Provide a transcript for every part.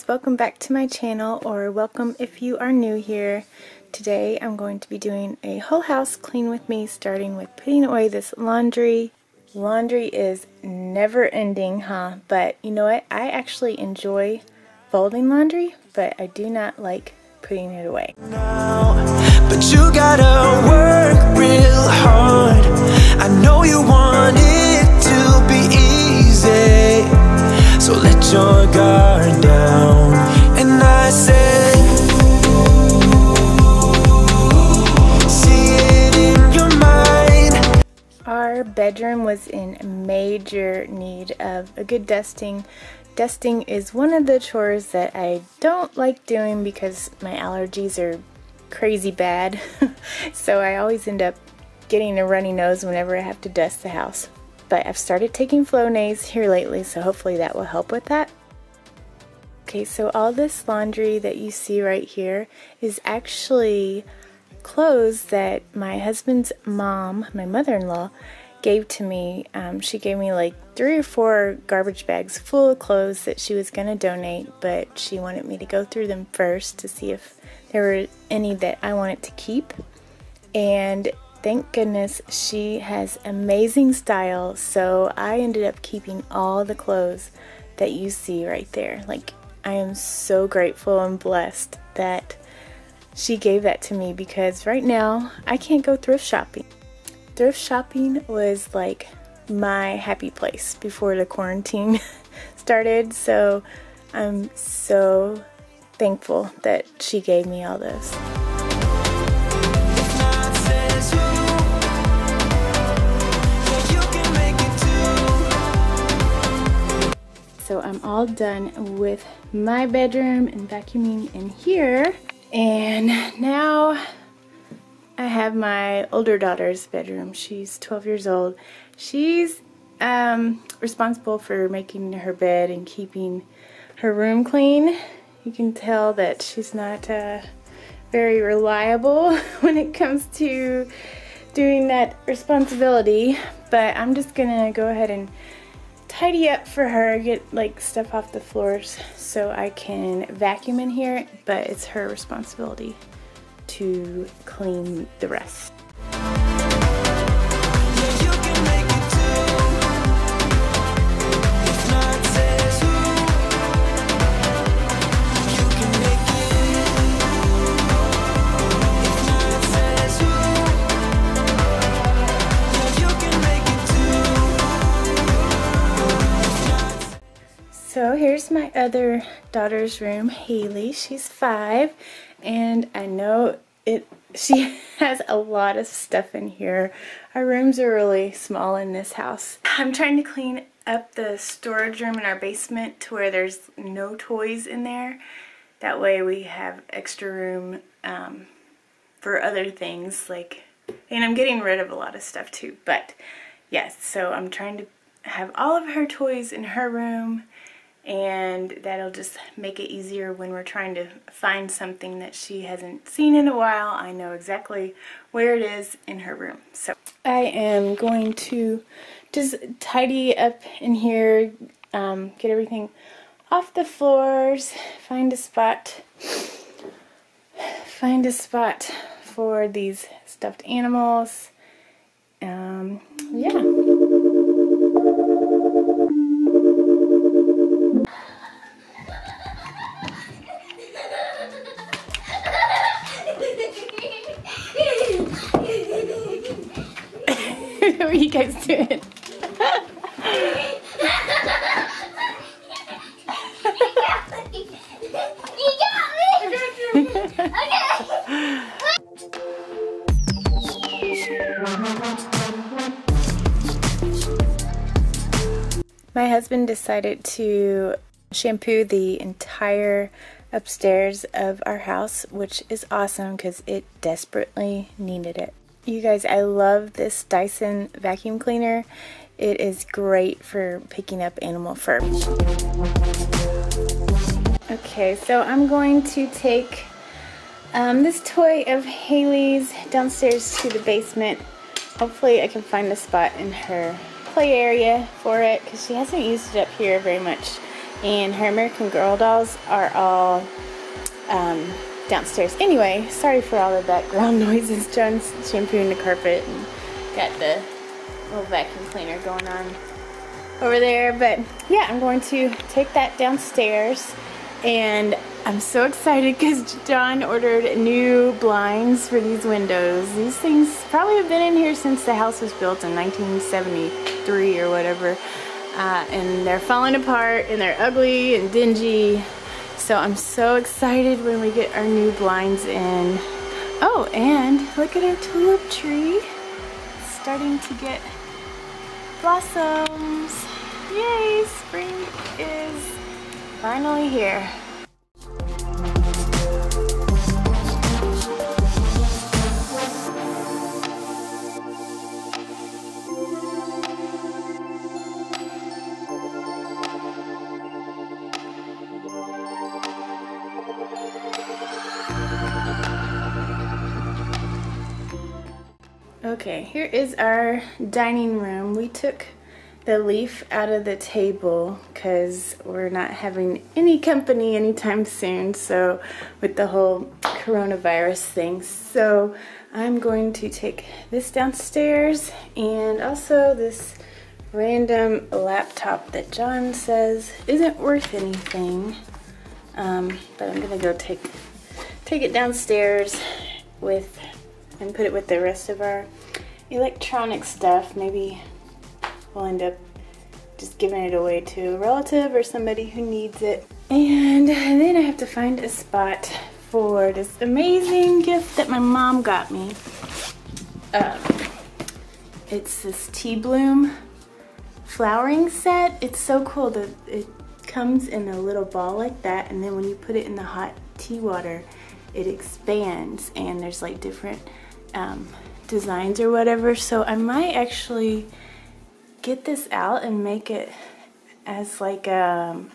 welcome back to my channel, or welcome if you are new here. Today I'm going to be doing a whole house clean with me, starting with putting away this laundry. Laundry is never ending, huh? But you know what? I actually enjoy folding laundry, but I do not like putting it away. But you gotta work real hard. I know you want it to be easy, so let your guard down. And I said, see it in your mind. Our bedroom was in major need of a good dusting. Dusting is one of the chores that I don't like doing because my allergies are crazy bad. So I always end up getting a runny nose whenever I have to dust the house. But I've started taking Flonase here lately, so hopefully that will help with that. Okay, so all this laundry that you see right here is actually clothes that my husband's mom, my mother-in-law, gave to me. She gave me like 3 or 4 garbage bags full of clothes that she was going to donate, but she wanted me to go through them first to see if there were any that I wanted to keep. And thank goodness she has amazing style, so I ended up keeping all the clothes that you see right there. Like, I am so grateful and blessed that she gave that to me, because right now I can't go thrift shopping. Thrift shopping was like my happy place before the quarantine started, so I'm so thankful that she gave me all this. So I'm all done with my bedroom and vacuuming in here, and now I have my older daughter's bedroom. She's 12 years old. She's responsible for making her bed and keeping her room clean. You can tell that she's not very reliable when it comes to doing that responsibility, but I'm just gonna go ahead and tidy up for her, get like stuff off the floors so I can vacuum in here, but it's her responsibility to clean the rest. So here's my other daughter's room, Haley. She's 5, and I know she has a lot of stuff in here. Our rooms are really small in this house. I'm trying to clean up the storage room in our basement to where there's no toys in there. That way we have extra room for other things, like, and I'm getting rid of a lot of stuff too. But yes, so I'm trying to have all of her toys in her room, and that'll just make it easier when we're trying to find something that she hasn't seen in a while. I know exactly where it is in her room. So I am going to just tidy up in here, get everything off the floors, find a spot for these stuffed animals. Yeah. What are you guys doing? My husband decided to shampoo the entire upstairs of our house, which is awesome because it desperately needed it. You guys, I love this Dyson vacuum cleaner. It is great for picking up animal fur. Okay, so I'm going to take this toy of Haley's downstairs to the basement. Hopefully I can find a spot in her play area for it, because she hasn't used it up here very much. and her American Girl dolls are all downstairs. Anyway, sorry for all the background noises. John's shampooing the carpet and got the little vacuum cleaner going on over there. But yeah, I'm going to take that downstairs, and I'm so excited because John ordered new blinds for these windows. These things probably have been in here since the house was built in 1973 or whatever, and they're falling apart and they're ugly and dingy. So I'm so excited when we get our new blinds in. Oh, and look at our tulip tree. It's starting to get blossoms. Yay, spring is finally here. Okay, here is our dining room. We took the leaf out of the table because we're not having any company anytime soon, so with the whole coronavirus thing. So I'm going to take this downstairs, and also this random laptop that John says isn't worth anything, but I'm gonna go take it downstairs and put it with the rest of our electronic stuff. Maybe we'll end up just giving it away to a relative or somebody who needs it. And then I have to find a spot for this amazing gift that my mom got me. It's this tea bloom flowering set. It's so cool that it comes in a little ball like that, and then when you put it in the hot tea water, it expands, and there's like different designs or whatever. So I might actually get this out and make it as like a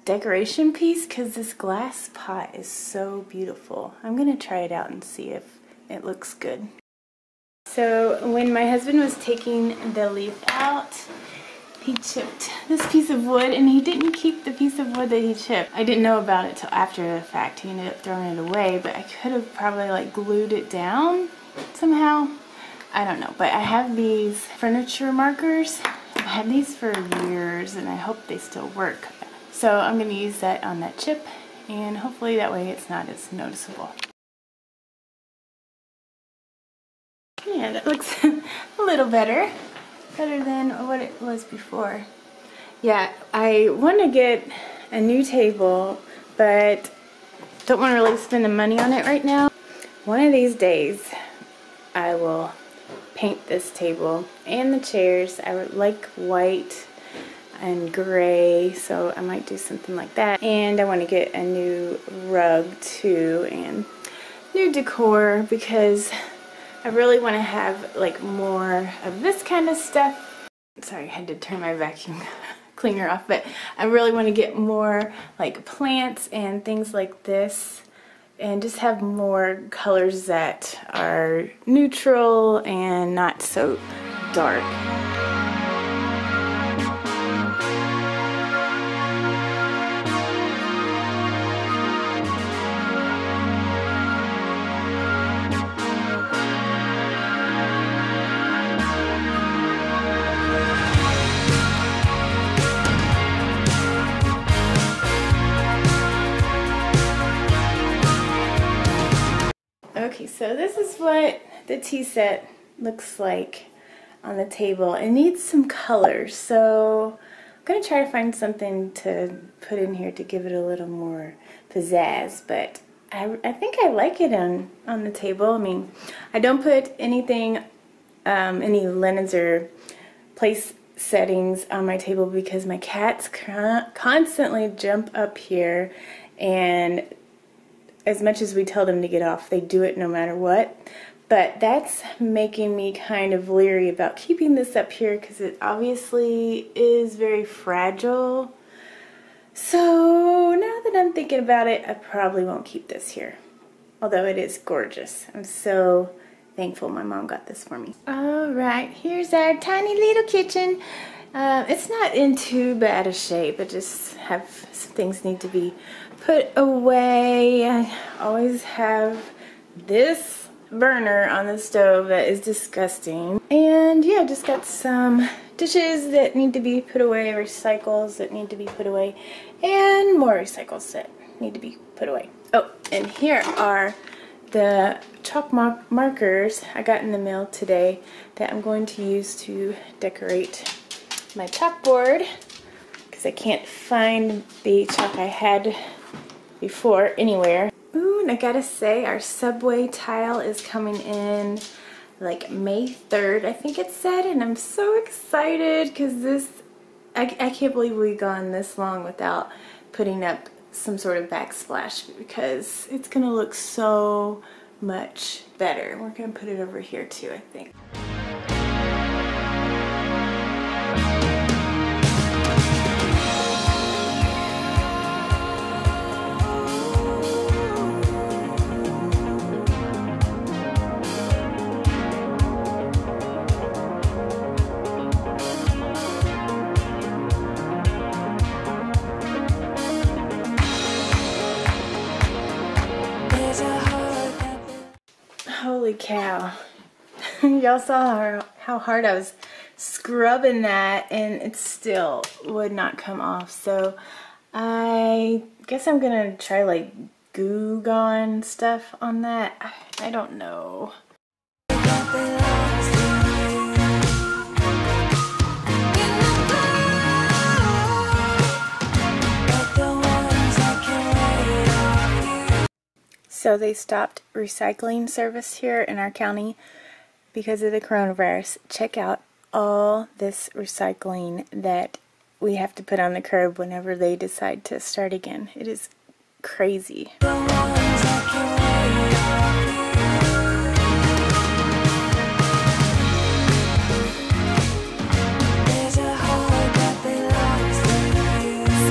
decoration piece, because this glass pot is so beautiful. I'm gonna try it out and see if it looks good. So when my husband was taking the leaf out, he chipped this piece of wood, and he didn't keep the piece of wood that he chipped. I didn't know about it till after the fact. He ended up throwing it away, but I could have probably like glued it down somehow. I don't know, but I have these furniture markers. I've had these for years, and I hope they still work. So I'm gonna use that on that chip, and hopefully that way it's not as noticeable. Yeah, that looks a little better than what it was before. Yeah, I want to get a new table, but don't want to really spend the money on it right now. One of these days, I will paint this table and the chairs. I would like white and gray, so I might do something like that. And I want to get a new rug too, and new decor, because I really want to have like more of this kind of stuff. Sorry, I had to turn my vacuum cleaner off, but I really want to get more like plants and things like this, and just have more colors that are neutral and not so dark. Okay, so this is what the tea set looks like on the table. It needs some colors, so I'm going to try to find something to put in here to give it a little more pizzazz, but I think I like it on the table. I mean, I don't put anything, any linens or place settings on my table because my cats constantly jump up here, and as much as we tell them to get off, they do it no matter what. But that's making me kind of leery about keeping this up here, because it obviously is very fragile. So now that I'm thinking about it, I probably won't keep this here. Although it is gorgeous. I'm so thankful my mom got this for me. Alright, here's our tiny little kitchen. It's not in too bad a shape. I just have some things need to be put away. I always have this burner on the stove that is disgusting. And yeah, just got some dishes that need to be put away, recycles that need to be put away, and more recycles that need to be put away. Oh, and here are the chalk markers I got in the mail today that I'm going to use to decorate my chalkboard, because I can't find the chalk I had before anywhere. Ooh, and I gotta say, our subway tile is coming in like May 3rd, I think it said, and I'm so excited because this, I can't believe we've gone this long without putting up some sort of backsplash, because it's gonna look so much better. We're gonna put it over here too, I think. Holy cow. Y'all saw how hard I was scrubbing that, and it still would not come off. So I guess I'm gonna try like Goo Gone stuff on that. I don't know. So they stopped recycling service here in our county because of the coronavirus. Check out all this recycling that we have to put on the curb whenever they decide to start again. It is crazy.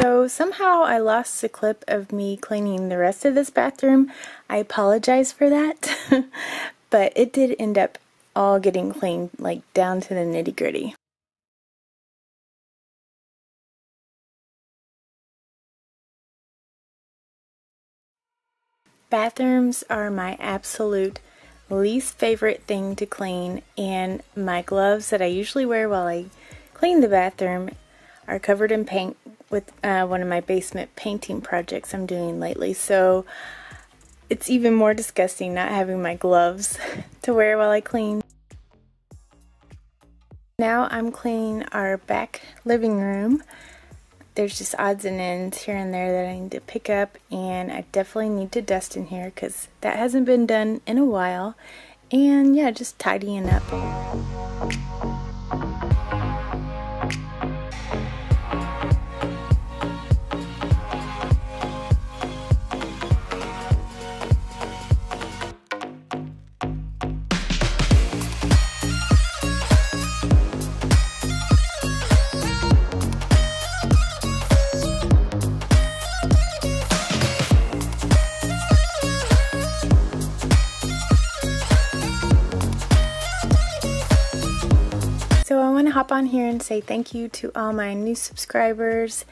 So somehow I lost the clip of me cleaning the rest of this bathroom. I apologize for that, but it did end up all getting cleaned, like down to the nitty-gritty. Bathrooms are my absolute least favorite thing to clean, and my gloves that I usually wear while I clean the bathroom are covered in paint with one of my basement painting projects I'm doing lately, so it's even more disgusting not having my gloves to wear while I clean. Now I'm cleaning our back living room. There's just odds and ends here and there that I need to pick up, and I definitely need to dust in here because that hasn't been done in a while. And yeah, just tidying up. So I want to hop on here and say thank you to all my new subscribers.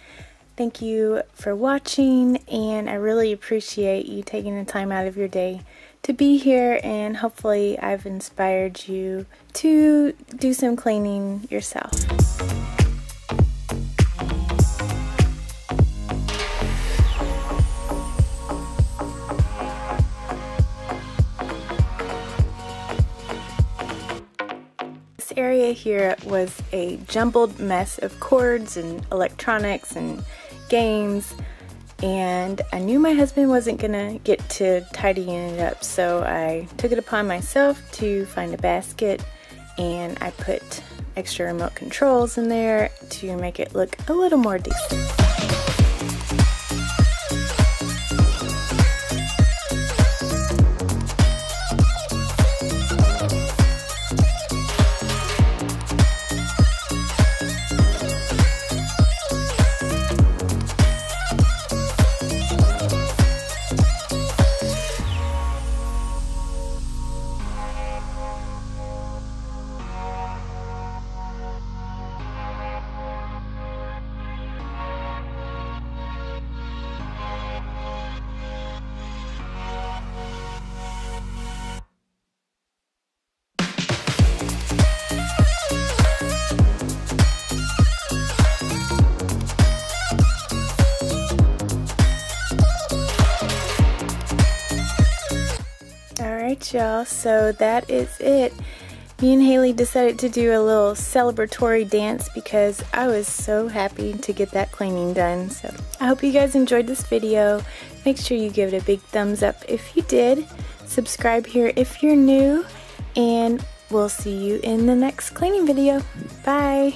Thank you for watching, and I really appreciate you taking the time out of your day to be here, and hopefully I've inspired you to do some cleaning yourself. Area here was a jumbled mess of cords and electronics and games, and I knew my husband wasn't gonna get to tidying it up, so I took it upon myself to find a basket, and I put extra remote controls in there to make it look a little more decent. Alright y'all, so that is it. Me and Haley decided to do a little celebratory dance because I was so happy to get that cleaning done. So I hope you guys enjoyed this video. Make sure you give it a big thumbs up if you did. Subscribe here if you're new, and we'll see you in the next cleaning video. Bye!